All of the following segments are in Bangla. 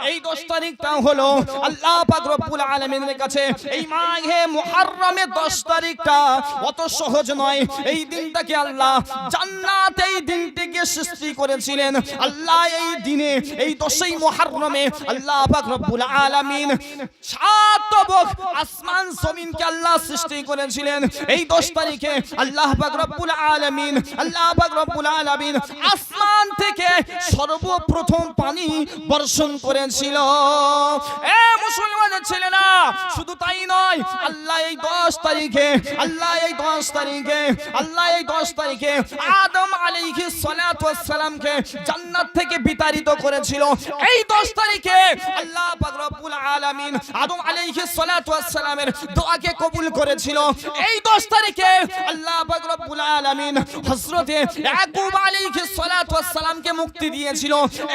এই 10 তারিখটা হলো আল্লাহ পাক রব্বুল আলামিনের কাছে এই মাহে মুহররমের 10 তারিখটা অত সহজ নয়। এই দিনটাকে আল্লাহ জান্নাতে এই দিনটিকে সৃষ্টি করেছিলেন। আল্লাহ এই দিনে এই 10ই মুহররমে আল্লাহ পাক রব্বুল আলামিন 7 তবক আসমান জমিনকে আল্লাহ সৃষ্টি করেছিলেন। এই 10 তারিখে আল্লাহ পাক রব্বুল আলামিন আসমান থেকে সর্বপ্রথম পানি বর্ষণ করেছিল। এ মুসলমানের ছেলেরা, শুধু তাই নয়, আল্লাহ এই 10 তারিখে আদম আলাইহিস সালাতু ওয়াস সালামকে জান্নাত থেকে বিতাড়িত করেছিল। এই 10 তারিখে আল্লাহ পাক রব্বুল আলামিন আদম আলাইহিস সালাতু ওয়াস সালামের দোয়াকে কবুল করেছিল। এই 10 তারিখে আল্লাহ পাক রব্বুল আলামিন হযরতে ইয়াকুব আলাইহিস সালাতু ওয়াস সালামকে মুক্তি দিয়েছিল।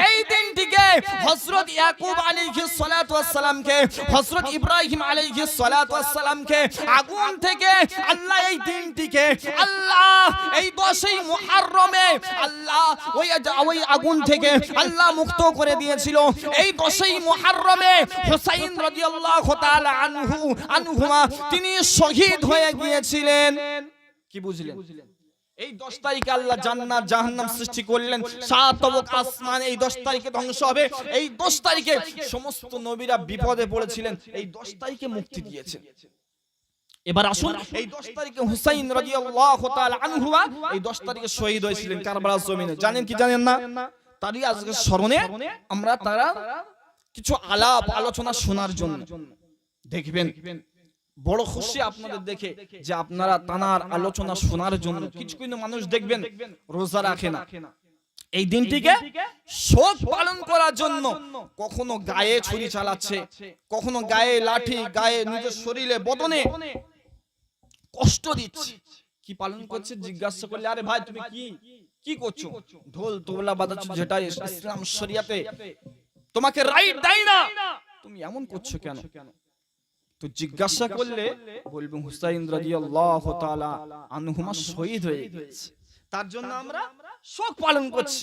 এই দিনটিকে হযরত ইয়াকুব আলাইহিস সালাতু ওয়াস সালামকে, হযরত ইব্রাহিম আলাইহিস সালাতু ওয়াস সালামকে আগুন থেকে আল্লাহ এই দিনটিকে আল্লাহ এই 10ই মুহররমে আল্লাহ ওই আগুন থেকে আল্লাহ মুক্ত করে দিয়েছিল। এই 10ই মুহররমে হুসাইন রাদিয়াল্লাহু তাআলা আনহুমা তিনি শহীদ হয়ে গিয়েছিলেন। কি বুঝলেন? এই 10 তারিখে আল্লাহ জান্নাত জাহান্নাম সৃষ্টি করলেন। 7 তবক আসমান এই 10 তারিখে ধ্বংস হবে। এই 10 তারিখে সমস্ত নবীরা বিপদে পড়েছিলেন, এই 10 তারিখে মুক্তি দিয়েছেন। এবার আসুন, এই 10 তারিখে হুসাইন রাদিয়াল্লাহু তাআলা আনহুমা এই 10 তারিখে শহীদ হয়েছিলেন কারবালার জমিনে। জানেন কি জানেন না? তারই আজকে স্মরণে আমরা তারা কিছু আলাপ আলোচনা শোনার জন্য দেখবেন। বড় খুশি আপনাদের দেখে যে আপনারা তানার আলোচনা শোনার জন্য। কিছু কিছু মানুষ দেখবেন রোজা রাখে না, এই দিনটিকে শোক পালন করার জন্য কখনো গায়ে ছুরি চালাচ্ছে, কখনো গায়ে লাঠি, গায়ে নিজের শরীরে বদনে কষ্ট দিচ্ছে। কি পালন করছে জিজ্ঞাসা করলে, আরে ভাই তুমি কি করছো? ঢোল তবলা বাজাচ্ছ, যেটা ইসলাম শরিয়াতে তোমাকে রাইট দেয় না, তুমি এমন করছো কেন? তো জিজ্ঞাসা করলে বলবে হুসাইন রাদিয়াল্লাহু তাআলা আনহুমা শহীদ হয়ে গেছে, তার জন্য আমরা শোক পালন করছি।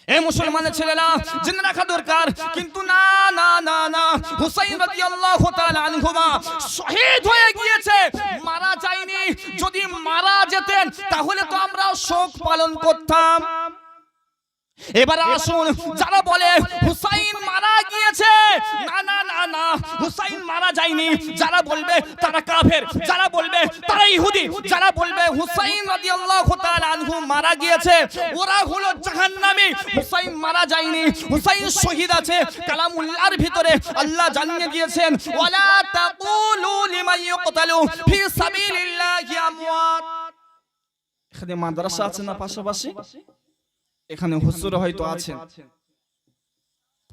এ মুসলমানের ছেলেরা, জেনে রাখা দরকার, কিন্তু না না না না, হুসাইন রাদিয়াল্লাহু তাআলা আনহুমা শহীদ হয়ে গিয়েছে, মারা যায়নি। যদি মারা যেতেন তাহলে তো আমরা শোক পালন করতাম। এবার আসুন, যারা বলে হুসাইন মারা গিয়েছে, না না না না, হুসাইন মারা যায়নি, যারা বলবে তারা কাফের, যারা বলবে তারা ইহুদি, যারা বলবে হুসাইন রাদিয়াল্লাহু তাআলা আনহু মারা গিয়েছে ওরা হলো জাহান্নামী। হুসাইন মারা যায়নি, হুসাইন শহীদ আছে। কালামুল্লাহর ভিতরে আল্লাহ জানিয়ে দিয়েছেন, ওয়ালা তাকুলু লিমান ইউকতালু ফি সাবিলিল্লাহি আমওয়াত। এখানে মাদ্রাসা আছে না পাশাপাশি? এখানে হুজুর হয়তো আছেন,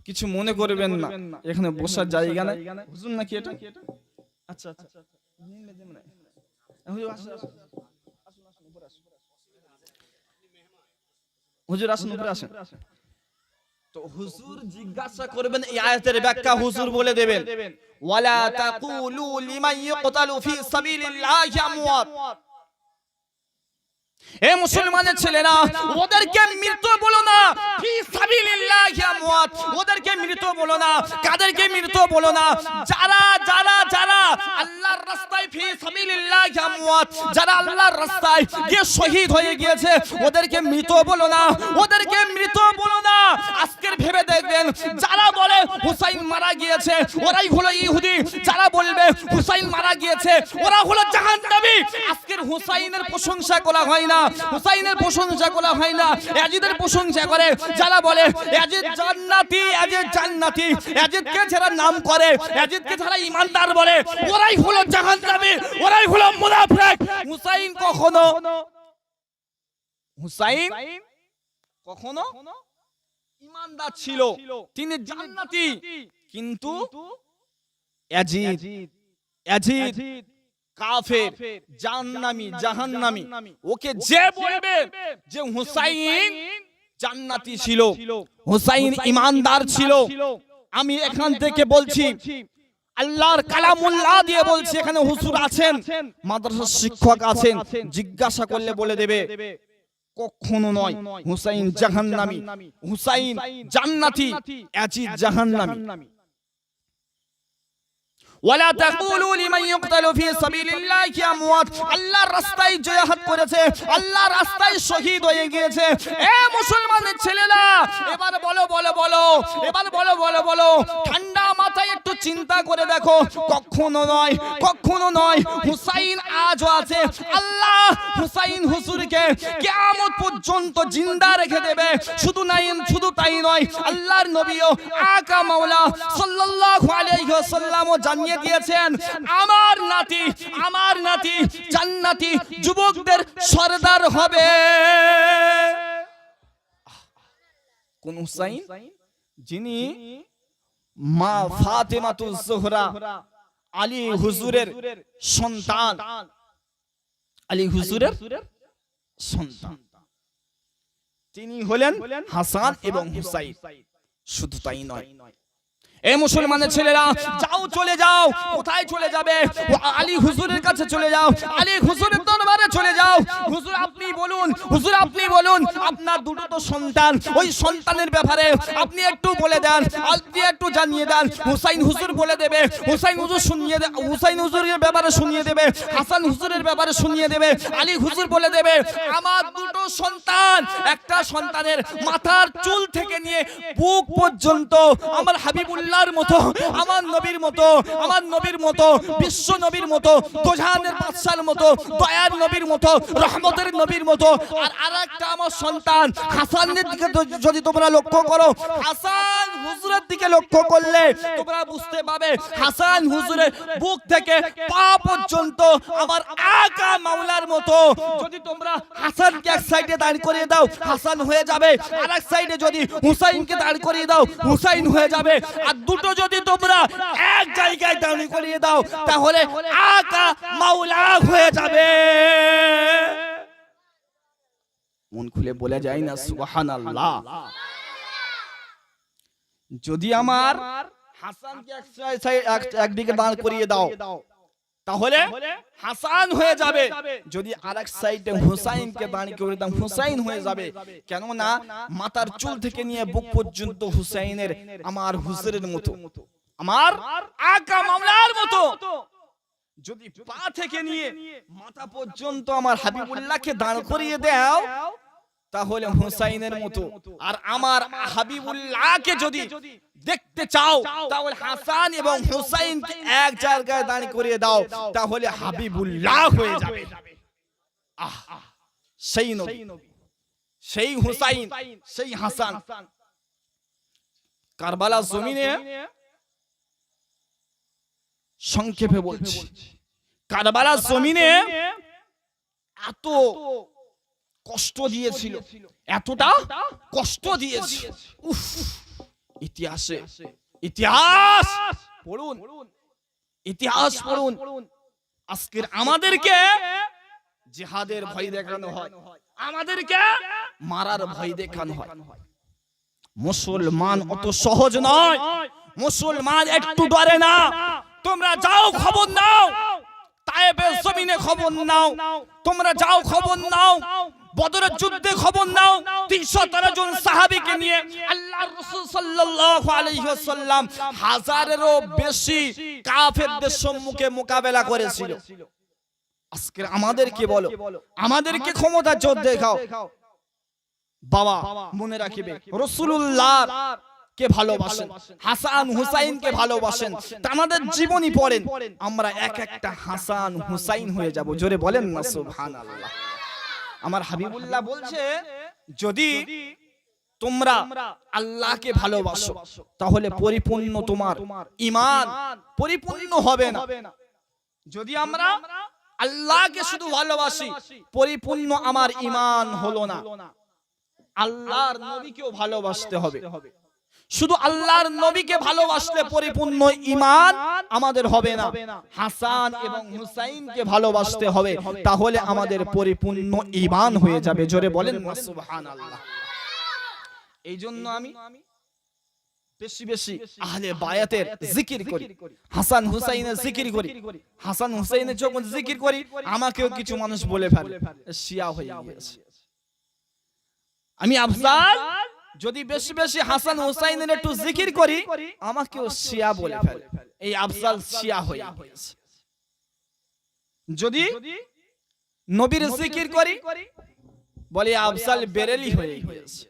কিছু মনে করবেন না, এখানে বসার জায়গা নাই। হুজুর নাকি এটা? আচ্ছা আচ্ছা, হুজুর আসুন, উপরে আসেন। তো হুজুর জিজ্ঞাসা করবেন, এই আয়াতের ব্যাখ্যা হুজুর বলে দেবেন, ওয়ালা তাকুলু লিমান ইউকতালু ফি সাবিলিল্লাহি আমওয়াত। এ মুসলমানের ছেলেরা, ওদেরকে মৃত বলো না, ফি সাবিলিল্লাহি আমওয়াত, ওদেরকে মৃত বলো না। কাদেরকে মৃত বলো না? যারা যারা যারা আল্লাহর রাস্তায় ফি সাবিলিল্লাহি আমওয়াত, যারা আল্লাহর রাস্তায় গিয়ে শহীদ হয়ে গিয়েছে, ওদেরকে মৃত বলো না, ওদেরকে মৃত বলো না। আজকের ভেবে দেখবেন, যারা বলে হুসাইন মারা গিয়েছে ওরাই হলো ইহুদি, যারা বলবে হুসাইন মারা গিয়েছে ওরা হলো জাহান্নামী। আজকের হুসাইনের প্রশংসা করা হয় না, হুসাইনের প্রশংসা করা হয় না, ইয়াজিদের প্রশংসা করে। যারা বলে ইয়াজিদ জান্নাতি, ইয়াজিদ জান্নাতি, ইয়াজিদকে যারা নাম করে, ইয়াজিদকে যারা ঈমানদার বলে, ওরাই হলো জাহান্নামী, ওরাই হলো মুনাফিক। হুসাইন কখনো ঈমানদার ছিল, তিনি জান্নাতি, কিন্তু ইয়াজিদ কাফের, জাহান্নামী, জাহান্নামী। ওকে যে বলবে যে হুসাইন জান্নাতি ছিল, হুসাইন ঈমানদার ছিল, আমি এখান থেকে বলছি, আল্লাহর কালামুল্লাহ দিয়ে বলছি, এখানে হুজুর আছেন, মাদ্রাসার শিক্ষক আছেন, জিজ্ঞাসা করলে বলে দেবে কখনো নয়। হুসাইন জাহান্নামী, হুসাইন জান্নাতি, ইয়াজিদ জাহান্নামী। ওয়ালা তাকুলু লিমান ইউকতালু ফি সাবিলিল্লাহি আমওয়াত, আল্লাহর রাস্তায় জিহাদ করেছে, আল্লাহর রাস্তায় শহীদ হয়ে গিয়েছে। এ মুসলমানের ছেলেরা, এবার বলো বলো বলো, এবার বলো বলো বলো, ঠান্ডা মাথায় একটু চিন্তা করে দেখো, কখনো নয়, কখনো নয়, হুসাইন আজও আছে। আল্লাহ হুসাইন হুজুরকে কিয়ামত পর্যন্ত জিন্দা রেখে দেবে। শুধু তাই নয়, আল্লাহর নবীও আকা মাওলা সাল্লাল্লাহু আলাইহি ওয়াসাল্লামও জানিয়ে দিয়েছেন, আমার নাতি জান্নাতি যুবকদের সরদার হবে। কোন হুসাইন? যিনি মা ফাতেমাতুজ জোহরা আলী হুজুরের সন্তান, আলী হুজুরের সন্তান, তিনি হলেন হাসান এবং হুসাইন। শুধু তাই নয়, এই মুসলমানের ছেলেরা, যাও চলে যাও। কোথায় চলে যাবে? আলী হুজুরের কাছে চলে যাও, আলী হুজুরের দরবারে চলে যাও। হুজুর আপনি বলুন, হুজুর আপনি বলুন, আপনার দুটো তো সন্তান, ওই সন্তানের ব্যাপারে আপনি একটু বলে দেন, আপনি একটু জানিয়ে দেন। হুসাইন হুজুর বলে দেবে, হুসাইন হুজুর শুনিয়ে দেবে, হুসাইন হুজুরের ব্যাপারে শুনিয়ে দেবে, হাসান হুজুরের ব্যাপারে শুনিয়ে দেবে। আলী হুজুর বলে দেবে, আমার দুটো সন্তান, একটা সন্তানের মাথার চুল থেকে নিয়ে বুক পর্যন্ত আমার হাবিবুল্লাহ মতো, আমার নবীর মতো, আমার নবীর মতো, বিশ্ব নবীর মতো, দোজাহানের বাদশার মতো, দয়ার নবীর মতো, রহমতের নবীর মতো। আর আরেকটা আমার সন্তান হাসানের দিকে যদি তোমরা লক্ষ্য করো, হাসান হুজুরের দিকে লক্ষ্য করলে তোমরা বুঝতে পাবে, হাসান হুজুরের বুক থেকে পা পর্যন্ত আমার আকা মাওলার মতো। যদি তোমরা হাসানকে এক সাইডে দাঁড় করিয়ে দাও, হাসান হয়ে যাবে। আর এক সাইডে যদি হুসাইনকে দাঁড় করিয়ে দাও, হুসাইন হয়ে যাবে। আর দুটো যদি তোমরা এক জায়গায় দাঁড় করিয়ে দাও, তাহলে আকা মাওলা হয়ে যাবে। মন খুলে বলে যায় না সুবহানাল্লাহ। যদি আমার হাসানকে একদিকে দাঁড় করিয়ে দাও, তাহলে হাসান হয়ে যাবে। যদি আরেক সাইডে হুসাইনকে দাঁড় করিয়ে দাও, হুসাইন হয়ে যাবে। কেননা মাথার চুল থেকে নিয়ে বুক পর্যন্ত হুসাইনের, আমার হুজুরের মতো, আমার আকা মাওলার মতো। যদি পা থেকে নিয়ে মাথা পর্যন্ত আমার হাবিবুল্লাহকে দাঁড় করিয়ে দাও, তাহলে হুসাইনের মতো। আর আমার হাবিবুল্লাহকে যদি দেখতে চাও, তাহলে হাসান এবং হুসাইনকে এক জায়গায় দাঁড় করিয়ে দাও, তাহলে হাবিবুল্লাহ হয়ে যাবে। সেই নবী, সেই হুসাইন, সেই হাসান কারবালার জমিনে, সংক্ষেপে বলছি, কারবালার জমিনে এত কষ্ট দিয়েছিল, এতটা কষ্ট দিয়েছিল। ইতিহাসে, ইতিহাস পড়ুন, ইতিহাস পড়ুন। আজকের আমাদেরকে জিহাদের ভয় দেখানো হয়, আমাদেরকে মারার ভয় দেখানো হয়। মুসলমান অত সহজ নয়, মুসলমান একটু ডরে না। তোমরা যাও খবর নাও, তায়েফের জমিনে খবর নাও, তোমরা যাও খবর নাও, বদরের যুদ্ধে খবর নাও। 313 জন সাহাবীকে নিয়ে আল্লাহর রাসূল সাল্লাল্লাহু আলাইহি ওয়াসাল্লাম হাজারেরও বেশি কাফেরদের সম্মুখে মোকাবেলা করেছিল। আজকে আমাদেরকে বলো, আমাদেরকে ক্ষমতা জোর দেখাও। বাবা মনে রাখিবে, রাসূলুল্লাহ কে ভালোবাসেন, হাসান হুসাইনকে ভালোবাসেন, তাদের জীবনী পড়েন। আমরা এক একটা হাসান হুসাইন হয়ে যাব। জোরে বলেন না সুবহানাল্লাহ। আমার হাবিবুল্লাহ বলছে, যদি তোমরা আল্লাহকে ভালোবাসো, তাহলে পরিপূর্ণ তোমার ঈমান পরিপূর্ণ হবে না। যদি আমরা আল্লাহকে শুধু ভালোবাসি, পরিপূর্ণ আমার ঈমান হলো না। আল্লাহর নবীকেও ভালোবাসতে হবে। শুধু আল্লাহর নবীকে ভালোবাসলে পরিপূর্ণ ঈমান আমাদের হবে না। হাসান এবং হুসাইনকে ভালোবাসতে হবে, তাহলে আমাদের পরিপূর্ণ ঈমান হয়ে যাবে। জোরে বলেন না সুবহানাল্লাহ। এই জন্য আমি বেশি বেশি আহলে বায়াতের জিকির করি, হাসান হুসাইনের জিকির করি। হাসান হুসাইনের যখন জিকির করি, আমাকেও কিছু মানুষ বলে ফেলে শিয়া হয়ে গেছে। আমি আফজাল যদি বেশি বেশি হাসান হুসাইনের একটু জিকির করি আমাকেও শিয়া বলে ফেলে, এই আফজাল শিয়া হয়ে গেছে। যদি নবীর জিকির করি বলে আফজাল বেরেলি হয়ে গেছে।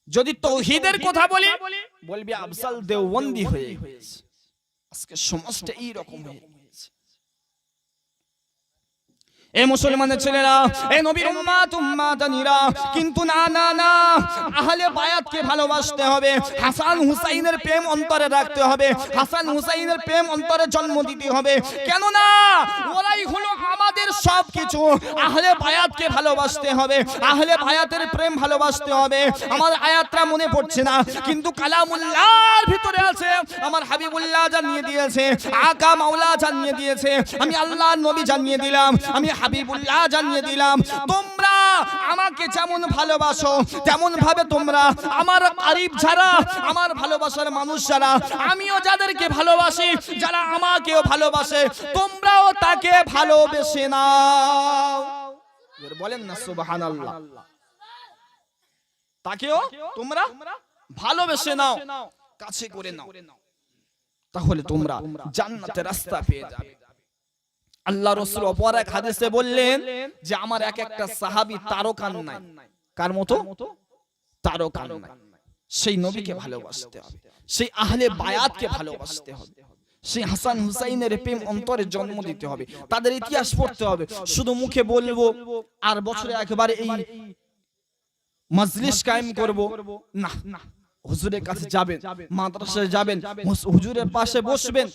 যদি তৌহিদের কথা বলি বলবি আফজাল দেওবন্দি হয়ে গেছে। আজকে সমাজটা এই রকম হয়ে গেছে। এ মুসলমানের ছেলেরা, এ নবীর উম্মাত উম্মাতানিরা, কিন্তু না না না, আহলে বায়াতকে ভালোবাসতে হবে, হাসান হুসাইনের প্রেম অন্তরে রাখতে হবে, হাসান হুসাইনের প্রেম অন্তরে জন্ম দিতে হবে। কেন না, ওরাই হলো আমাদের সবকিছু। আহলে বায়াতকে ভালোবাসতে হবে, আহলে বায়াতের প্রেম ভালোবাসতে হবে। আমার আয়াতটা মনে পড়ছে না, কিন্তু কালামুল্লাহর ভিতরে আছে, আমার হাবিবুল্লাহ জানিয়ে দিয়েছে, আকা মাওলা জানিয়ে দিয়েছে, আমি আল্লাহর নবী জানিয়ে দিলাম, আমি হাবিবুল্লাহ জানিয়ে দিলাম, তোমরা আমাকে যেমন ভালোবাসো তেমন ভাবে তোমরা আমার কারিব যারা, আমার ভালোবাসার মানুষ যারা, আমিও যাদেরকে ভালোবাসি, যারা আমাকেও ভালোবাসে, তোমরাও তাকে ভালোবেসে নাও। বলেন না সুবহানাল্লাহ। তাকেও তোমরা ভালোবেসে নাও, কাছে করে নাও, তাহলে তোমরা জান্নাতের রাস্তা পেয়ে যাবে। আল্লাহ রাসূল অপর এক হাদিসে বললেন যে আমার এক একটা সাহাবী তারকান নাই। কার মতো? তারকান নাই। সেই নবীকে ভালোবাসতে হবে, সেই আহলে বায়াতকে ভালোবাসতে হবে, সেই হাসান হুসাইনের প্রেম অন্তরে জন্ম দিতে হবে, তাদের ইতিহাস পড়তে হবে। শুধু মুখে বলবো আর বছরে একবার এই মজলিস কায়েম করব না, হুজুরের কাছে যাবেন, মাদ্রাসায় যাবেন, হুজুরের পাশে বসবেন,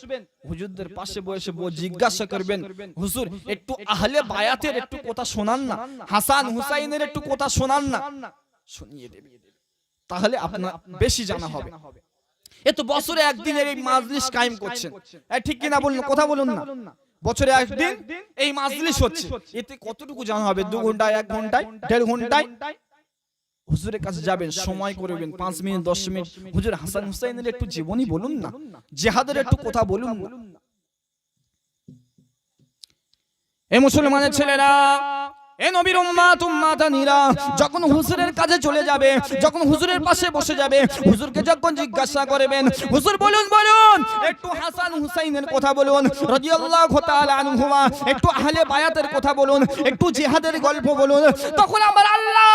হুজুরদের পাশে বসে জিজ্ঞাসা করবেন, হুজুর একটু আহলে বায়াতের একটু কথা শোনান না, হাসান হুসাইনের একটু কথা শোনান না, শুনিয়ে দেবেন, তাহলে আপনার বেশি জানা হবে। এত বছরে একদিনের এই মাজলিস কায়েম করছেন, ঠিক কিনা বলুন, কথা বলুন না। বছরে একদিন এই মাজলিস হচ্ছে, এতে কতটুকু জানা হবে? 2 ঘন্টায়, 1 ঘন্টায়, 1.5 ঘন্টায় হুজুরের কাছে যাবেন, সময় করবেন 5 মিনিট 10 মিনিট, হুজুর হাসান হুসাইনের একটু জীবনী বলুন না, জিহাদের একটু কথা বলুন না। এই মুসলমানের ছেলেরা, এ নবীর উম্মাত উম্মাতানিরা, যখন হুজুরের কাছে চলে যাবে, যখন হুজুরের পাশে বসে যাবে, হুজুরকে যখন জিজ্ঞাসা করবেন, হুজুর বলুন বলুন একটু হাসান হুসাইনের কথা বলুন রাদিয়াল্লাহু তাআলা আনহুমা, একটু আহলে বায়াতের কথা বলুন, একটু জিহাদের গল্প বলুন, তখন আমার আল্লাহ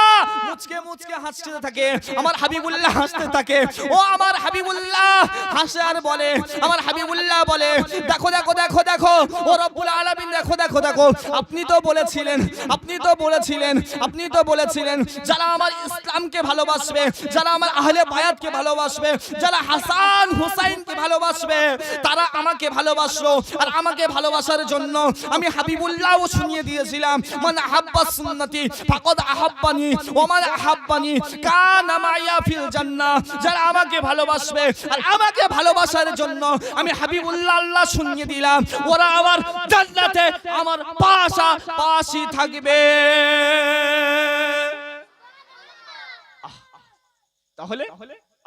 মুচকে মুচকে হাসতে থাকে, আমার হাবিবুল্লাহ হাসতে থাকে। ও আমার হাবিবুল্লাহ হাসে আর বলে, আমার হাবিবুল্লাহ বলে, দেখো দেখো দেখো দেখো, ও রব্বুল আলামিন, দেখো দেখো দেখো, আপনি তো বলেছিলেন, আপনি তো বলেছিলেন যারা আমার ইসলামকে ভালোবাসবে, যারা আমার আহলে বায়াতকে ভালোবাসবে, যারা হাসান হুসাইনকে ভালোবাসবে, তারা আমাকে ভালোবাসলো। আর আমাকে ভালোবাসার জন্য আমি হাবিবুল্লাহও শুনিয়ে দিয়েছিলাম, মান আহাব্বা সুন্নতি ফাকাদ আহাব্বানি ওয়া মান আহাব্বানি কানা মাইয়া ফিল জান্নাহ। যারা আমাকে ভালোবাসবে আর আমাকে ভালোবাসার জন্য আমি হাবিবুল্লাহ আল্লাহ শুনিয়ে দিলাম, ওরা আমার জান্নাতে আমার পাশাপাশি থাকবে। তাহলে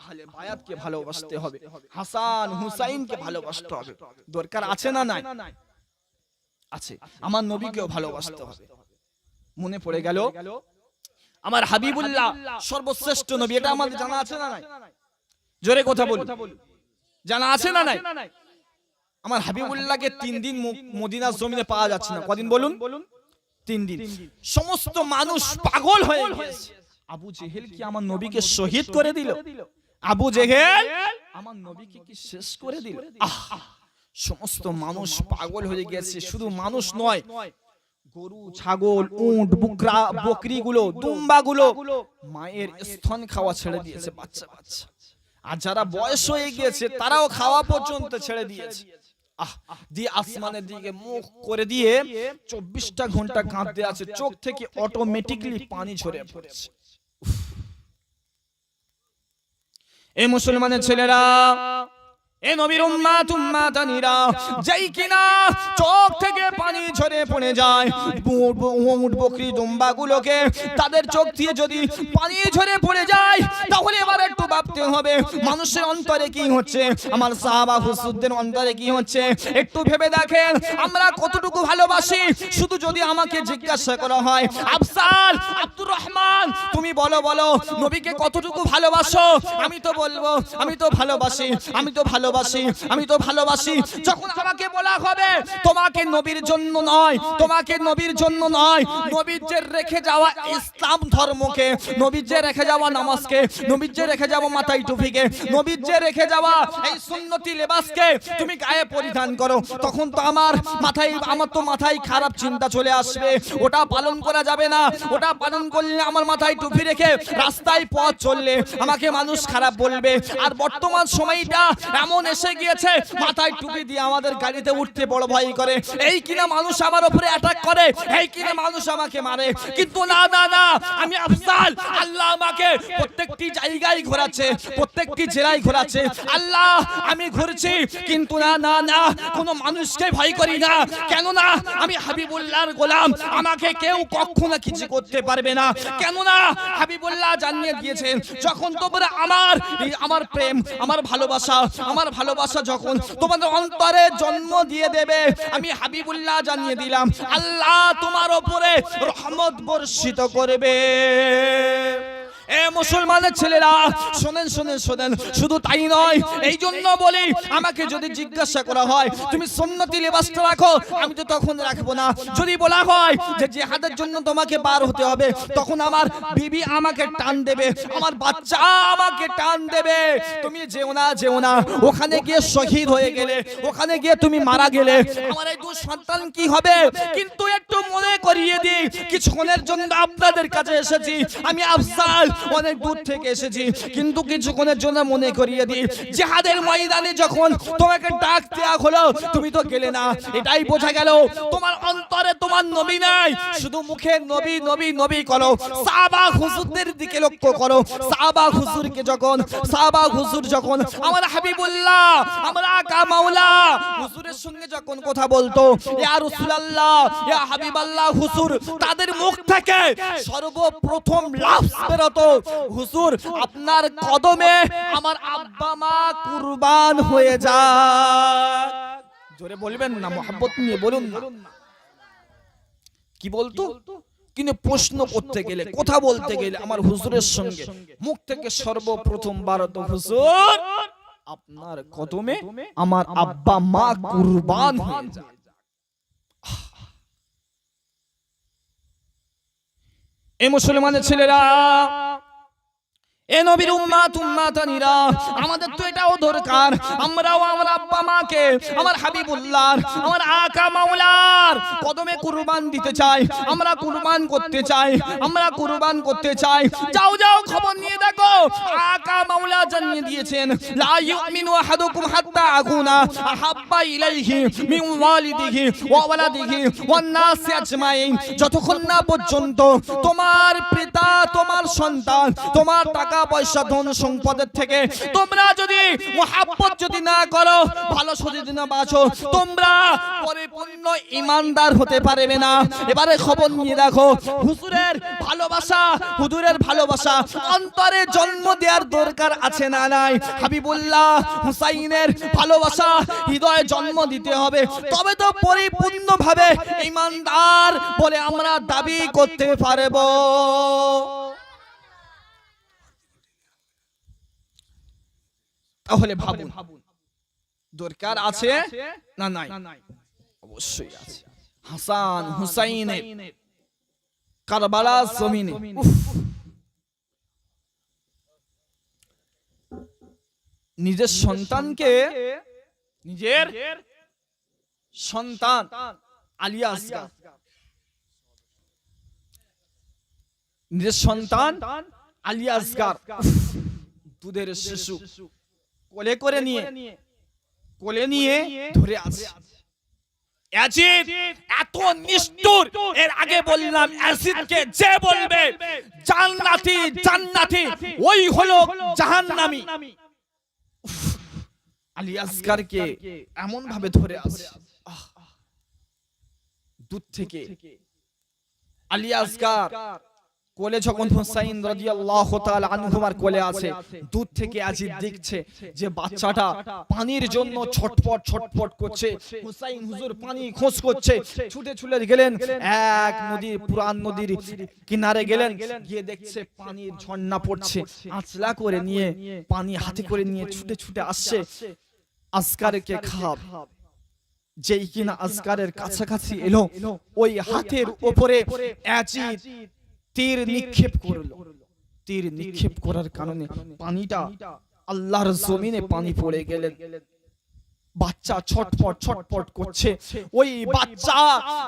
আহলে বায়াতকে ভালোবাসতে হবে, হাসান হুসাইনকে ভালোবাসতে হবে। দরকার আছে না নাই? আছে। আমার নবীকেও ভালোবাসতে হবে। মনে পড়ে গেল আমার হাবিবুল্লাহ সর্বশ্রেষ্ঠ নবী, এটা আমাদের জানা আছে না নাই? জোরে কথা বলুন, জানা আছে না নাই? আমার হাবিবুল্লাহকে 3 দিন মদিনার জমিনে পাওয়া যাচ্ছে না। কদিন বলুন? 3 দিন। সমস্ত মানুষ পাগল হয়ে গেছে। আবু জেহেল কি আমার নবীকে শহীদ করে দিল? আবু জেহেল আমার নবীকে কি শেষ করে দিল? সমস্ত মানুষ পাগল হয়ে গেছে। শুধু মানুষ নয়, গরু, ছাগল, উট, বকরিগুলো, দুম্বাগুলো মায়ের স্তন খাওয়া ছেড়ে দিয়েছে, বাচ্চা বাচ্চা। আর যারা বয়স হয়ে গিয়েছে তারাও খাওয়া পর্যন্ত ছেড়ে দিয়েছে। দিয়ে আসমানের দিকে মুখ করে দিয়ে 24টা ঘন্টা কাঁদতে আছে, চোখ থেকে অটোমেটিক্যালি পানি ঝরে পড়ছে। এই মুসলমানের ছেলেরা, এ নবীর উম্মাত উম্মাতানিরা, যেই কিনা চোখ থেকে পানি ঝরে পড়ে যায়, উট বকরি দুম্বাগুলোকে তাদের চোখ দিয়ে যদি পানি ঝরে পড়ে যায়, তাহলে এবার একটু ভাবতে হবে মানুষের অন্তরে কি হচ্ছে, আমার সাহাবা হুজুরদের অন্তরে কি হচ্ছে। একটু ভেবে দেখেন আমরা কতটুকু ভালোবাসি। শুধু যদি আমাকে জিজ্ঞাসা করা হয়, আফসাল আব্দুর রহমান তুমি বলো নবীকে কতটুকু ভালোবাসো, আমি তো বলবো আমি তো ভালোবাসি, আমি তো ভালোবাসি, আমি তো ভালোবাসি। যখন আমাকে বলা হবে তোমাকে নবীর জন্য নয়, তোমাকে নবীর জন্য নয়, নবীর যে রেখে যাওয়া ইসলাম ধর্মকে, নবীর যে রেখে যাওয়া নামাজকে, নবীর যে রেখে যাওয়া মাথায় টুপিকে, নবীর যে রেখে যাওয়া এই সুন্নতি লেবাসকে তুমি গায়ে পরিধান করো, তখন তো আমার তো মাথায় খারাপ চিন্তা চলে আসবে। ওটা পালন করা যাবে না। ওটা পালন করলে আমার মাথায় টুপি রেখে রাস্তায় পথ চললে আমাকে মানুষ খারাপ বলবে। আর বর্তমান সময়টা এমন এসে গিয়েছে মাথায় টুপি দিয়ে আমাদের গাড়িতে উঠতে বড় ভয় করে। এই কিনা মানুষ আমার উপরে অ্যাটাক করে, এই কিনা মানুষ আমাকে মারে। কিন্তু না না না, আমি আফজাল, আল্লাহ আমাকে প্রত্যেকটি জায়গায় ঘোরাচ্ছে, প্রত্যেকটি জেলায় ঘোরাচ্ছে। আল্লাহ আমি ঘুরছি, কিন্তু না না না, কোনো মানুষকে ভয় করি না। কেন না, আমি হাবিবুল্লাহর গোলাম, আমাকে কেউ কখনো কিছু করতে পারবে না। কেন না, হাবিবুল্লাহ জানিয়ে দিয়েছেন যখন তোমরা আমার প্রেম, আমার ভালোবাসা যখন তোমাদের অন্তরে জন্ম দিয়ে দেবে, আমি হাবিবুল্লাহ জানিয়ে দিলাম আল্লাহ তোমার উপরে রহমত বর্ষিত করবে। এ মুসলমানের ছেলেরা শোনেন শোনেন শোনেন, শুধু তাই নয়, এই জন্য বলি আমাকে যদি জিজ্ঞাসা করা হয় তুমি সুন্নতি লেবাসটা রাখো, আমি তো তখন রাখবো না। যদি বলা হয় যে জিহাদের জন্য তোমাকে বার হতে হবে, তখন আমার বিবি আমাকে টান দেবে, আমার বাচ্চা আমাকে টান দেবে, তুমি যেও না, ওখানে গিয়ে শহীদ হয়ে গেলে, ওখানে গিয়ে তুমি মারা গেলে আমার এই দুই সন্তান কি হবে। কিন্তু একটু মনে করিয়ে দিই, কিছুক্ষণের জন্য আপনাদের কাছে এসেছি, আমি আফজাল অনেক দূর থেকে এসেছি, কিন্তু কিছুক্ষণের জন্য মনে করিয়ে দিই, জিহাদের ময়দানে যখন তোমাকে ডাক দেয়া হলো তুমি তো গেলে না, এটাই বোঝা গেল তোমার অন্তরে তোমার নবী নাই, শুধু মুখে নবী নবী নবী করো। সাহাবা হুজুরদের দিকে লক্ষ্য করো, সাহাবা হুজুর যখন আমার হাবিবুল্লাহ, আমার আকা মাওলা হুজুরের সঙ্গে যখন কথা বলতো, ইয়া রাসূলুল্লাহ, ইয়া হাবিবাল্লাহ হুজুর, তাদের মুখ থেকে সর্বপ্রথম লাফজ বেরোতো, হুজুর আপনার কদমে আমার আব্বা মা কুরবান হয়ে যায়। জোরে বলবেন না, মোহাব্বত নিয়ে বলুন না। কি বলতো? কিন্তু প্রশ্ন করতে গেলে, কথা বলতে গেলে আমার হুজুরের সঙ্গে মুখ থেকে সর্বপ্রথম বারত, হুজুর আপনার কদমে আমার আব্বা মা কুরবান হয়ে যায়। এ মুসলমানের ছেলেরা, এ নবীর উম্মাত উম্মাতানিরা, আমাদের তো এটাও দরকার, আমরাও আমার আব্বা মাকে, আমার হাবিবুল্লাহ, আমার আকা মাওলার কদমে কুরবান দিতে চাই, আমরা কুরবান করতে চাই। যাও খবর নিয়ে দেখো, আকা মাওলা জানিয়ে দিয়েছেন, লা ইউমিনু আহাদুকুম হাত্তা আকুনা আহাব্বা ইলাইহি মিন ওয়ালিদিহি ওয়া ওয়ালাদিহি ওয়ান নাসি আজমাইন, যতক্ষণ না পর্যন্ত তোমার পিতা, তোমার সন্তান, তোমার টাকা পয়সা ধন সম্পদের থেকে তোমরা যদি মুহাব্বত যদি না করো, ভালো যদি না বাঁচো, তোমরা পরিপূর্ণ ঈমানদার হতে পারবে না। এবারে খবর নিয়ে দেখো, হুজুরের ভালোবাসা অন্তরে জন্ম দেওয়ার দরকার আছে না নাই? হাবিবুল্লাহ হুসাইনের ভালোবাসা হৃদয়ে জন্ম দিতে হবে, তবে তো পরিপূর্ণভাবে ঈমানদার বলে আমরা দাবি করতে পারবো। তাহলে ভাবুন, দরকার আছে না নাই? অবশ্যই আছে। হাসান হুসাইনের কারবালা জমিনে নিজের সন্তানকে, নিজের সন্তান আলী আসগার, নিজের সন্তান আলী আসগার দুধের শিশু কোলে নিয়ে ধরে আছে। অ্যাসিড এত নিষ্ঠুর, এর আগে বললাম অ্যাসিডকে যে বলবে জান্নাতি ওই হলো জাহান্নামী। আলী আসগারকে এমন ভাবে ধরে আছে, দূর থেকে আলী আসগার কোলে যখন হুসাইন রাদিয়াল্লাহু তাআলা আনহুমার কোলে আছে, দূর থেকে আজিজ দেখছে যে বাচ্চাটা পানির জন্য ছটফট ছটফট করছে। হুসাইন হুজুর পানি খোঁজ করছে, ছুটে ছুটে গেলেন এক নদীর, পুরান নদীর কিনারে গেলেন, গিয়ে দেখছে পানির ঝর্ণা পড়ছে, আঁচলা করে নিয়ে পানি হাতে করে নিয়ে ছুটে ছুটে আসছে আসগারকে খাব। যেই কিনা আসগারের কাছাকাছি এলো, ওই হাতের উপরে আজিজ তীর নিক্ষেপ করলো। তীর নিক্ষেপ করার কারণে পানিটা আল্লাহর জমিনে পানি পড়ে গেলেন। বাচ্চা ছটফট ছটফট করছে। ওই বাচ্চা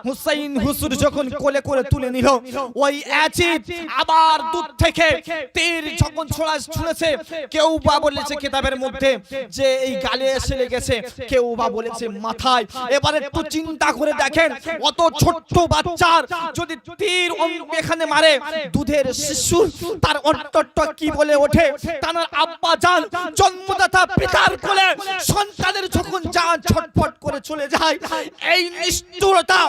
হুসাইন হুজুর যখন কোলে করে তুলে নিল, ওই আজিজ আবার দূর থেকে তীর যখন ছুঁড়েছে, কেউ বা বলেছে কিতাবের মধ্যে যে এই গালে এসে লেগেছে, কেউ বা বলেছে মাথায়। এবারে একটু চিন্তা করে দেখেন, অত ছোট্ট বাচ্চার যদি তীর এখানে মারে, দুধের শিশু তার অন্তরটা কি বলে ওঠে। তার আব্বা জান জন্মদাতা পিতার কোলে সন্তানের যখন জান ছটফট করে চলে যায়, এই নিষ্ঠুরতা,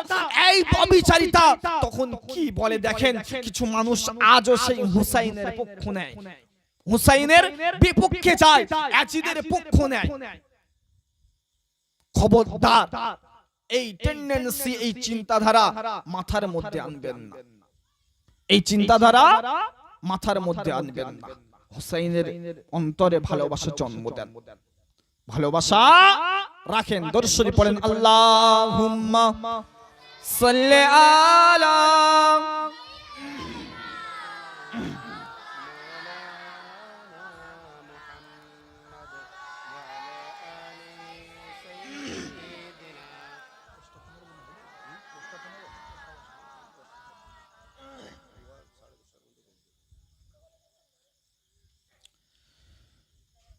এই ব্যভিচারিতা তখন কি বলে দেখেন। কিছু মানুষ আজও সেই হুসাইনের পক্ষ নেয়, হুসাইনের বিপক্ষে যায়, আজিদের পক্ষ নেয়। খবরদার এই টেন্ডেন্সি, এই চিন্তাধারা মাথার মধ্যে আনবেন না, এই চিন্তাধারা মাথার মধ্যে আনবেন না। হুসাইনের অন্তরে ভালোবাসা জন্ম দেন, ভালোবাসা রাখেন। দরুদ শরীফ পড়েন, আল্লাহুম্মা সাল্লি আলা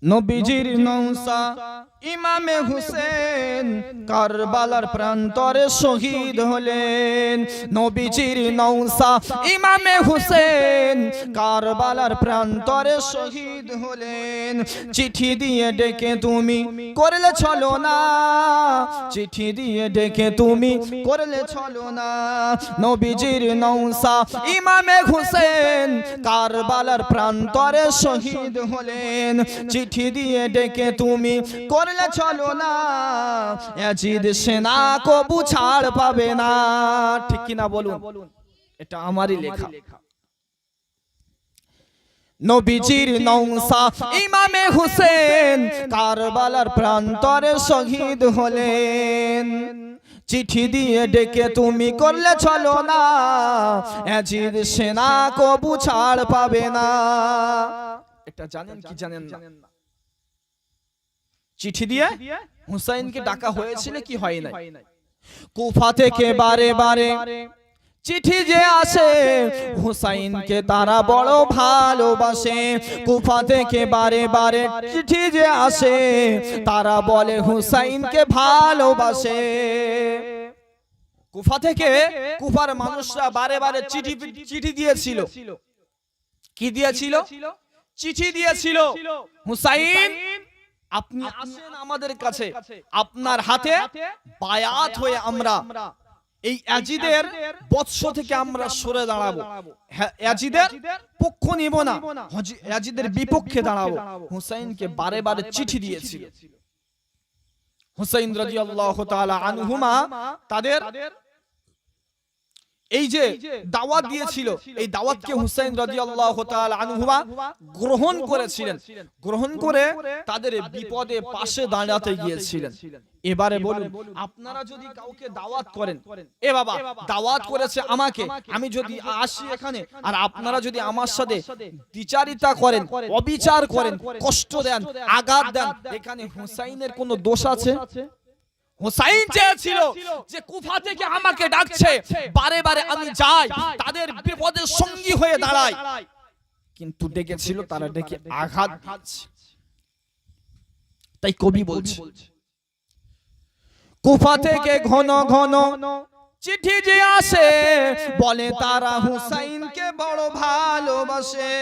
নবীজির নৌসা ইমামে হুসেন কারবালার প্রান্তরে শহীদ হলেন। নবীজির নৌসা ইমামে হুসেন কারবালার প্রান্তরে শহীদ হলেন। চিঠি দিয়ে ডেকে তুমি করলে চলো না, চিঠি দিয়ে ডেকে তুমি করলে চলো না। নবীজির নৌসা ইমামে হুসেন কারবালার প্রান্তরে শহীদ হলেন। চিঠি দিয়ে ডেকে তুমি করলে চলো না, ইয়াজিদ সেনা কবু ছাড় পাবে না। ঠিক কি না বলুন? এটা আমারই লেখা। নবীজির নৌসা ইমামে হুসেন কারবালার প্রান্তরে শহীদ হলেন। চিঠি দিয়ে ডেকে তুমি করলে চলো না, ইয়াজিদ সেনা কবু ছাড় পাবে না। এটা জানেন কি জানেন না? চিঠি দিয়ে হুসাইনকে ডাকা হয়েছিল কি হয় নাই? কুফা থেকে বারে বারে চিঠি যে আসে, হুসাইনকে তারা বড় ভালোবাসে। কুফা থেকে বারে বারে চিঠি যে আসে, তারা বলে হুসাইনকে ভালোবাসে। কুফা থেকে, কুফার মানুষরা বারে বারে চিঠি দিয়েছিল। কি দিয়েছিল? চিঠি দিয়েছিল, হুসাইন আপনি আসেন আমাদের কাছে, আপনার হাতে বায়াত হয়ে আমরা এই ইয়াজিদের বৎস থেকে আমরা সরে দাঁড়াবো, ইয়াজিদের পক্ষ নিব না, ইয়াজিদের বিপক্ষে দাঁড়াবো। হুসাইনকে বারে বারে চিঠি দিয়েছিল। হুসাইন রাদিয়াল্লাহু তাআলা আনহুমা তাদের এই যে দাওয়াত দিয়েছিল, এই দাওয়াতকে হুসাইন রাদিয়াল্লাহু তাআলা আনহুমা গ্রহণ করেছিলেন। গ্রহণ করে তাদের বিপদে পাশে দাঁড়াতে গিয়েছিলেন। এবারে বলুন, আপনারা যদি কাউকে দাওয়াত করেন, এ বাবা দাওয়াত করেছে আমাকে, আমি যদি আসি এখানে আর আপনারা যদি আমার সাথে দ্বিচারিতা করেন, অবিচার করেন, কষ্ট দেন, আঘাত দেন, এখানে হুসাইনের কোনো দোষ আছে? হুসাইন চেয়েছিল যে কুফা থেকে আমাকে ডাকছে, বারে বারে আমি যাই, তাদের বিপদের সঙ্গী হয়ে দাঁড়াই, কিন্তু ডেকেছিল তারা ডেকে আঘাত দিচ্ছে। তাই কবি বলছে, কুফা থেকে ঘন ঘন চিঠি যে আসে বলে তারা হুসাইনকে বড় ভালোবাসে,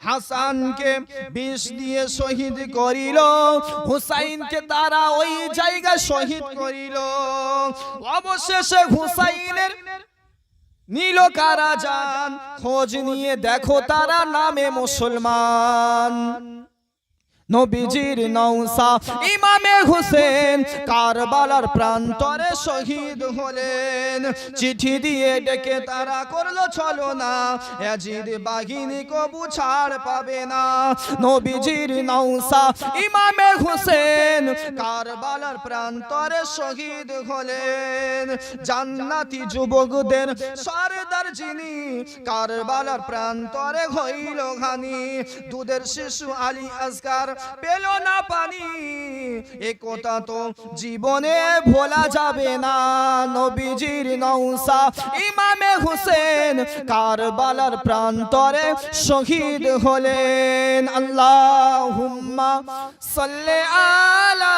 হাসানকে বিষ দিয়ে শহীদ করিল, হুসাইনকে তারা ওই জায়গায় শহীদ করিল। অবশেষে হুসাইনের নীল কারা যান, খোঁজ নিয়ে দেখো তারা নামে মুসলমান। নবীজির নওসা ইমামে হুসেন কারবালার প্রান্তরে শহীদ হলেন। চিঠি দিয়ে ডেকে তারা করলো ছলনা, ইয়াজিদ বাহিনী কবু ছাড় পাবে না। নবীজির নওসা ইমামে হুসেন কারবালার প্রান্তরে শহীদ হলেন। জান্নাতি যুবকদের সরদার যিনি, কারবালার প্রান্তরে হইল ঘানি। দুধের শিশু আলী আসগার পেল না পানি, এ কথা তো জীবনে ভোলা যাবে না। নবীজির নওসা ইমামে হুসেন কারবালার প্রান্তরে শহীদ হলেন। আল্লাহুম্মা সাল্লি আলা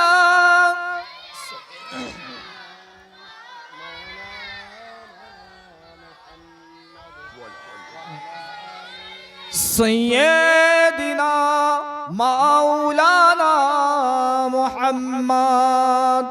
সাইয়্যিদিনা মাওলানা মুহাম্মদ।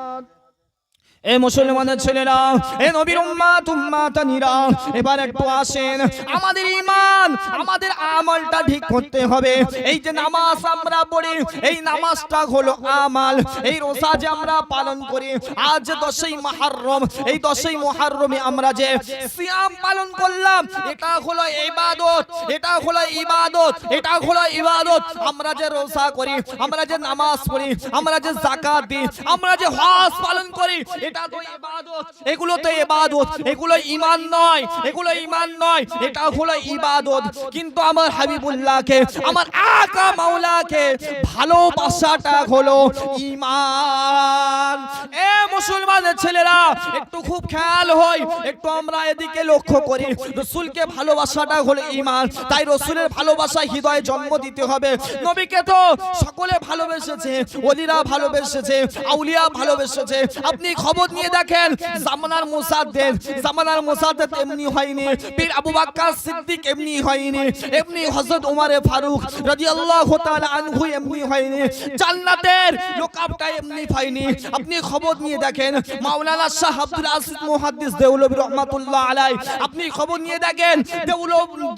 এ মুসলমানের ছেলেরা, এ নবীর উম্মাত উম্মাতানিরা, এবার একটু আসেন, আমাদের ঈমান আমাদের আমলটা ঠিক করতে হবে। এই যে নামাজ আমরা পড়ি, এই নামাজটা হলো আমাল। এই রোজা যে আমরা পালন করি, আজ 10ই মুহররম, এই 10ই মুহররমে আমরা যে সিয়াম পালন করলাম, এটা হলো ইবাদত, এটা হলো ইবাদত, এটা হলো ইবাদত। আমরা যে রোজা করি, আমরা যে নামাজ পড়ি, আমরা যে যাকাত দিই, আমরা যে হজ পালন করি, এটা তো ইবাদত। এগুলো তো ইবাদত, এগুলো ঈমান নয়, এগুলো ঈমান নয়, এটা হলো ইবাদত। কিন্তু আমার হাবিবুল্লাহকে, আমার আকা মাওলাকে ভালোবাসাটা হলো ঈমান। এ মুসলমানের ছেলেরা, একটু খুব খেয়াল হয়, একটু আমরা এদিকে লক্ষ্য করি। রাসূলকে ভালোবাসাটা হলো ঈমান, তাই রাসূলের ভালোবাসা হৃদয়ে জন্ম দিতে হবে। নবীকে তো সকলে ভালোবেসেছে, ওলিরা ভালোবেসেছে, আউলিয়া ভালোবেসেছে। আপনি খবর নিয়ে দেখেন, জামানার মুসাদ্দেদ এমনি হয়নি, পীর আবু বকর সিদ্দিক এমনি হয়নি, এমনি হযরত ওমর ফারুক রাদিয়াল্লাহু তাআলা আনহু এমনি হয়নি, জান্নাতের লোকাপটা এমনি হয়নি। আপনি খবর নিয়ে দেখেন, মাওলানা শাহ আব্দুল আজিজ মুহাদ্দিস দেওলভী রাহমাতুল্লাহ আলাইহি, আপনি খবর নিয়ে দেখেন,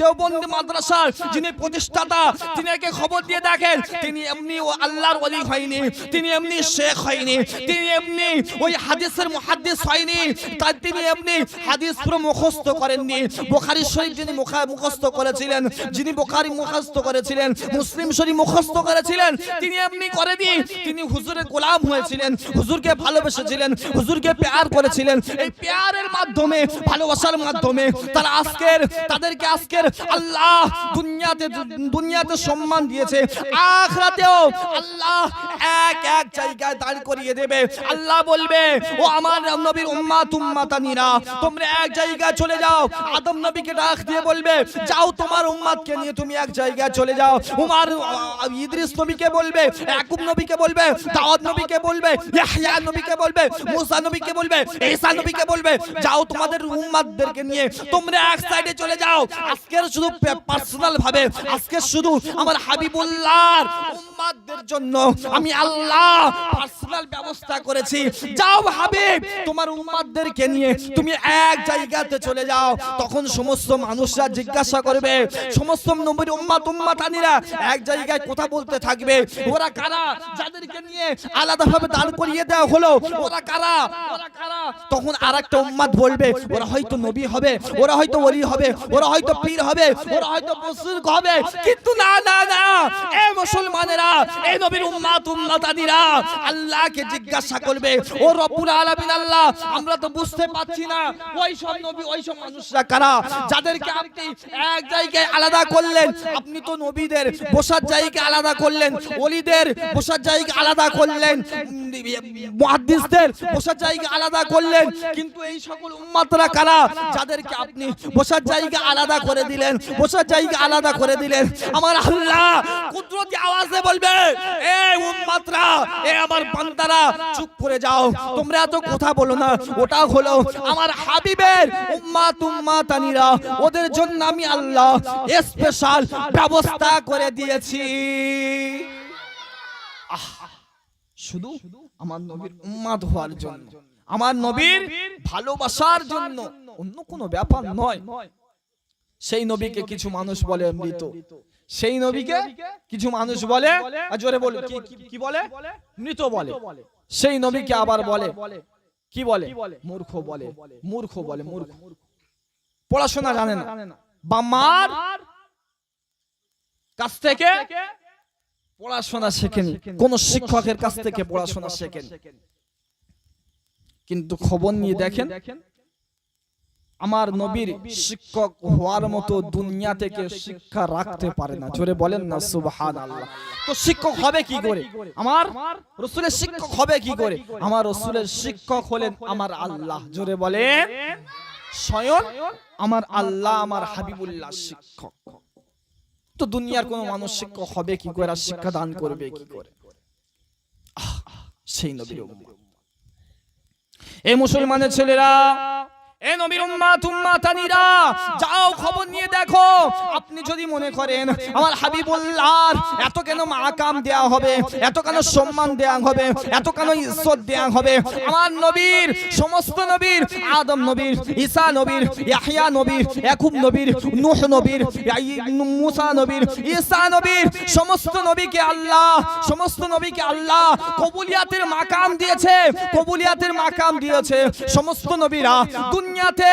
দেওবন্দ মাদ্রাসার যিনি প্রতিষ্ঠাতা, তিনিকে খবর দিয়ে দেখেন, তিনি এমনি ও আল্লাহর ওলি হয়নি, তিনি এমনি শেখ হয়নি, তিনি এমনি ওই হাদিসের মুহাদ্দিস হয়নি, তাই তিনি এমনি হাদিস পুরো মুখস্থ করেননি। বুখারী শরীফ যিনি মুখস্থ করেছিলেন, যিনি বুখারী মুখস্থ করেছিলেন, মুসলিম শরীফ মুখস্থ করেছিলেন, তিনি এমনি করেনি, তিনি হুজুরের গোলাম হয়েছিলেন, হুজুরকে ভালোবেসেছিলেন, হুজুরকে প্যার করেছিলেন। এই প্যারের মাধ্যমে, ভালোবাসার মাধ্যমে তারা তাদেরকে আজকের আল্লাহ দুনিয়াতে সম্মান দিয়েছে, আখিরাতেও আল্লাহ এক এক জায়গায় দাঁড় করিয়ে দেবে। আল্লাহ বলবে, ও আমার নবীর উম্মাত উম্মাতানিরা, তোমরা এক জায়গায় চলে যাও। আদম নবীকে ডাক দিয়ে বলবে, যাও তোমার উম্মাতকে নিয়ে তুমি এক জায়গায় চলে যাও। উমার ইদ্রিস নবীকে বলবে, ইয়াকুব নবীকে বলবে, দাউদ নবীকে বলবে, ইয়াহইয়া নবীকে বলবে, মুসা নবীকে বলবে, ঈসা নবীকে বলবে, যাও তোমাদের উম্মাতদেরকে নিয়ে তোমরা এক সাইডে চলে যাও। আজকের শুধু পার্সোনাল ভাবে, আজকে শুধু আমার হাবিবুল্লাহর উম্মাতদের জন্য আমি আল্লাহ পার্সোনাল ব্যবস্থা করেছি। যাও হাবিব, তোমার উম্মাতদেরকে নিয়ে তুমি এক জায়গাতে চলে যাও। তখন সমস্ত মানুষরা জিজ্ঞাসা করবে, সমস্ত নবীর উম্মাত উম্মাতানিরা এক জায়গায় কথা বলতে থাকবে, ওরা কারা যাদেরকে নিয়ে আলাদাভাবে দাঁড় করিয়ে দেওয়া হলো, ওরা কারা, ওরা কারা? তখন আরেকটা উম্মাত বলবে, ওরা হয়তো নবী হবে, ওরা হয়তো ওলি হবে, ওরা হয়তো পীর হবে, ওরা হয়তো বুজুর্গ হবে। কিন্তু না না না, এই মুসলমানেরা, এই নবীর উম্মাত উম্মাতানিরা আল্লাহকে জিজ্ঞাসা করবে, ও রব্বুল আলামিন আল্লাহ, আমরা তো বুঝতে পারছি না ওই সব নবী, ওই সব মানুষরা কারা যাদেরকে আপনি এক জায়গায় আলাদা করলেন। আপনি তো নবীদের বসার জায়গা আলাদা করলেন, ওলিদের বসার জায়গা আলাদা করলেন, মুহাদ্দিসদের বসার জায়গা আলাদা করলেন, কিন্তু এই সকল উম্মতরা কারা যাদেরকে আপনি বসার জায়গা আলাদা করে দিলেন, বসার জায়গা আলাদা করে দিলেন? আমার আল্লাহ কুদরতি আওয়াজে বলবে, দিবে। এই উম্মতরা, এই আমার বান্দারা চুপ করে যাও, তোমরা এত কথা বলো না। ওটা হলো আমার হাবিবের উম্মাত উম্মাতানিরা, ওদের জন্য আমি আল্লাহ স্পেশাল ব্যবস্থা করে দিয়েছি। শুধু আমার নবীর উম্মাত হওয়ার জন্য, আমার নবীর ভালোবাসার জন্য, অন্য কোনো ব্যাপার নয়। সেই নবীকে কিছু মানুষ বলে মৃত, সেই নবীকে কিছু মানুষ বলে, জোরে বলে কি বলে, মৃত বলে। সেই নবীকে আবার বলে কি বলে, মূর্খ বলে, মূর্খ বলে, মূর্খ। পড়াশোনা জানে না, বাম্মার কাছ থেকে পড়াশোনা শেখেনি, কোন শিক্ষকের কাছ থেকে পড়াশোনা শেখেনি। কিন্তু খবর নিয়ে দেখেন, আমার নবীর শিক্ষক হওয়ার মতো দুনিয়া থেকে শিক্ষা রাখতে পারে না। জোরে বলেন না সুবহানাল্লাহ। তো শিক্ষক হবে কি করে? আমার রাসূলের শিক্ষক হবে কি করে? আমার রাসূলের শিক্ষক হলেন আমার আল্লাহ। জোরে বলেন, স্বয়ং আমার আল্লাহ, আমার হাবিবুল্লাহ শিক্ষক। তো দুনিয়ার কোন মানুষ শিক্ষক হবে কি করে, আর শিক্ষা দান করবে কি করে? সেই নবীর উম্মত। এই মুসলমানের ছেলেরা, এই নবীর উম্মাত উম্মাতানিরা, যাও খবর নিয়ে দেখো। আপনি যদি মনে করেন আমার হাবিবুল্লাহর এত কেন মাকাম দেয়া হবে, এত কেন সম্মান দেয়া হবে, এত কেন ইজ্জত দেয়া হবে, আমার নবীর, সমস্ত নবীর, আদম নবীর, ঈসা নবীর, ইয়াহইয়া নবীর, ইয়াকুব নবীর, নূহ নবীর, মুসা নবীর, ঈসা নবীর, সমস্ত নবীকে আল্লাহ, সমস্ত নবীকে আল্লাহ কবুলিয়াতের মাকাম দিয়েছে, কবুলিয়াতের মাকাম দিয়েছে। সমস্ত নবীরা দুনিয়াতে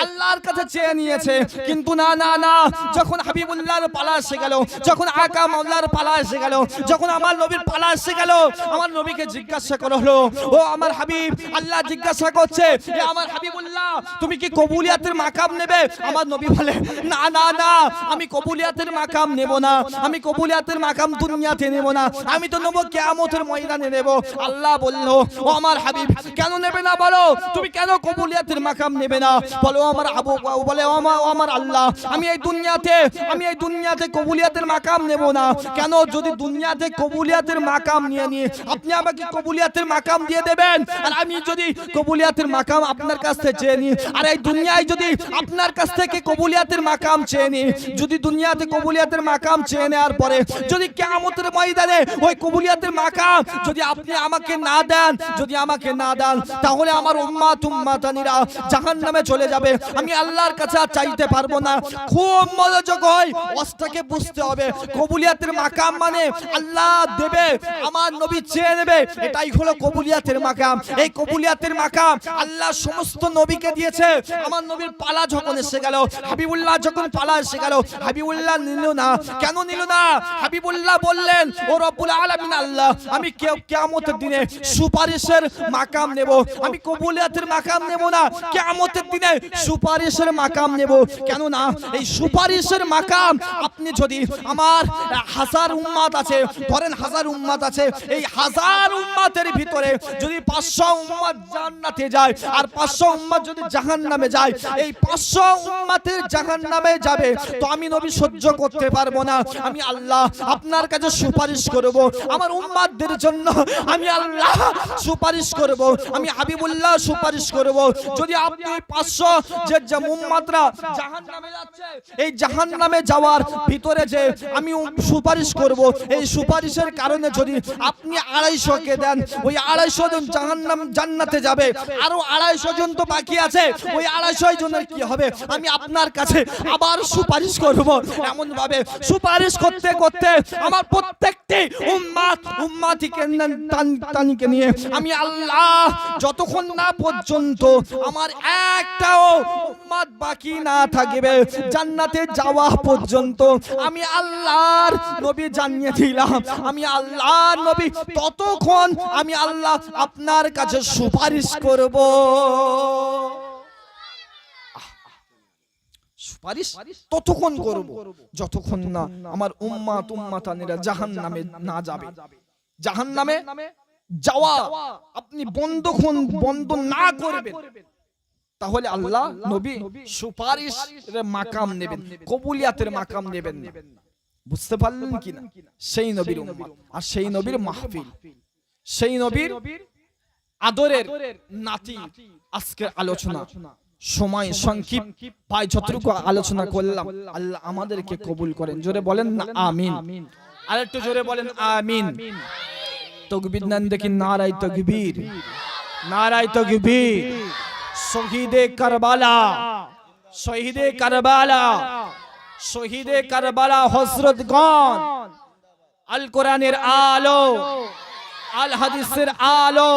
আল্লাহর কাছে চেয়ে নিয়েছে, কিন্তু না না না, যখন হাবিবুল্লাহর পালা এসে গেল, যখন আকা মাওলার পালা এসে গেল, যখন আমার নবীর পালা এসে গেল, আমার নবীকে জিজ্ঞাসা করা হলো, ও আমার হাবিব, আল্লাহ জিজ্ঞাসা করছে, এ আমার হাবিবুল্লাহ, তুমি কি কবুলিয়াতের মাকাম নেবে? আমার নবী বলে, না না না, আমি কবুলিয়াতের মাকাম নেব না, আমি কবুলিয়াতের মাকাম দুনিয়াতে নেব না, আমি তো নেব কিয়ামতের ময়দানে নেব। আল্লাহ বলল, ও আমার হাবিব, কেন নেবে না বলো, তুমি কেন কবুলিয়াতের মাকাম নেবে না? বলো আমার আবু, বলে আমার আল্লাহ, আমি এই দুনিয়াতে কবুলিয়াতের মাকাম নেব না। কেন? যদি দুনিয়াতে কবুলিয়াতের মাকাম নিয়ে নিয়ে আপনি আমাকে কবুলিয়াতের মাকাম দিয়ে দেবেন, আর আমি যদি কবুলিয়াতের মাকাম আপনার কাছ থেকে চেয়ে নিই, আর এই দুনিয়ায় যদি আপনার কাছ থেকে কবুলিয়াতের মাকাম চেয়ে নিই, যদি দুনিয়াতে কবুলিয়াতের মাকাম চেয়ে নেওয়ার পরে যদি কিয়ামতের ময়দানে ওই কবুলিয়াতের মাকাম যদি আপনি আমাকে না দেন, যদি আমাকে না দেন, তাহলে আমার উম্মাত উম্মাতানিরা জাহান্নামে চলে যাবে। আমি আল্লাহর কাছে আর চাইতে পারবো না। খুব মনোযোগ হয়, ওয়াজটাকে বুঝতে হবে। কবুলিয়াতের মাকাম মানে আল্লাহ দেবে, আমার নবী চেয়ে নেবে, এটাই হলো কবুলিয়াতের মাকাম। এই কবুলিয়াতের মাকাম আল্লাহ সমস্ত নবীকে দিয়েছে। আমার নবীর পালা যখন এসে গেল, হাবিবুল্লাহ যখন পালা এসে গেল, হাবিবুল্লাহ নিল না। কেন নিল না? হাবিবুল্লাহ বললেন, ও রব্বুল আলামিন আল্লাহ, আমি কিয়ামতের দিনে সুপারিশের মাকাম নেব, আমি কবুলিয়াতের মাকাম নেব না, কিয়ামতের দিনে সুপারিশের মাকাম নেব। কেন না? এই সুপারিশের মাকাম আপনি যদি, আমার হাজার উম্মাত আছে, ধরেন হাজার উম্মাত আছে, এই হাজার উম্মাতের ভিতরে যদি 500 উম্মাত জান্নাতে যায় আর 500 উম্মাত যদি জাহান্নামে যায়, এই 500 উম্মাতের জাহান্নামে যাবে, তো আমি নবী সহ্য করতে পারবো না। আমি আল্লাহ আপনার কাছে সুপারিশ করব, আমার উম্মাতদের জন্য আমি আল্লাহ সুপারিশ করব, আমি হাবিবুল্লাহ সুপারিশ করব। যদি আপনি 500 যে উম্মাতরা জাহান্নামে যাচ্ছে, এই জাহান্নামে যাওয়ার ভিতরে যে আমি সুপারিশ করব, এই সুপারিশের কারণে যদি আপনি 250 কে দেন, ওই 250 জন জান্নাতে যাবে, আরো 250 জন তো বাকি আছে, ওই 250 জনের কি হবে? আমি আপনার কাছে আবার সুপারিশ করব। এমন ভাবে সুপারিশ করতে করতে আমার প্রত্যেকটি উম্মাতিকে নিয়ে আমি আল্লাহ যতক্ষণ না পর্যন্ত আমার একটাও উম্মাত বাকি না থাকবে জান্নাতে যাওয়া পর্যন্ত, আমি আল্লাহর নবী জানিয়ে দিলাম, আমি আল্লাহর নবী, ততক্ষণ আমি আল্লাহ আপনার কাছে সুপারিশ করব। সুপারিশ ততক্ষণ করব যতক্ষণ না আমার উম্মাত উম্মাতানিরা জাহান্নামে না যাবে। জাহান্নামে যাওয়া আপনি বন্ধ না করবেন, তাহলে আল্লাহ নবী সুপারিশের মাকাম নেবেন, কবুলিয়াতের মাকাম নেবেন না। বুঝতে পারলেন কিনা? সেই নবীর উম্মত আর সেই নবীর মাহফিল, সেই নবীর আদরের নাতি আজকের আলোচনা। সময় সংক্ষিপ্ত, পাই যতটুকু আলোচনা করলাম আল্লাহ আমাদেরকে কবুল করেন। জোরে বলেন না আমিন। আর একটু জোরে বলেন আমিন। তাকবীর দেন দেখি, নারায়ে তাকবীর, নারায়ে তাকবীর। শহীদে কারবালা, শহীদে কারবালা, শহীদে কারবালা হযরতগণ, আল কোরআনের আলো, আল হাদিসের আলো,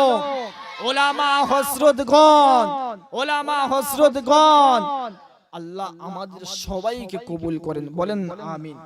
ওলামা হযরতগণ, ওলামা হযরতগণ, আল্লাহ আমাদের সবাইকে কবুল করেন। বলেন আমিন।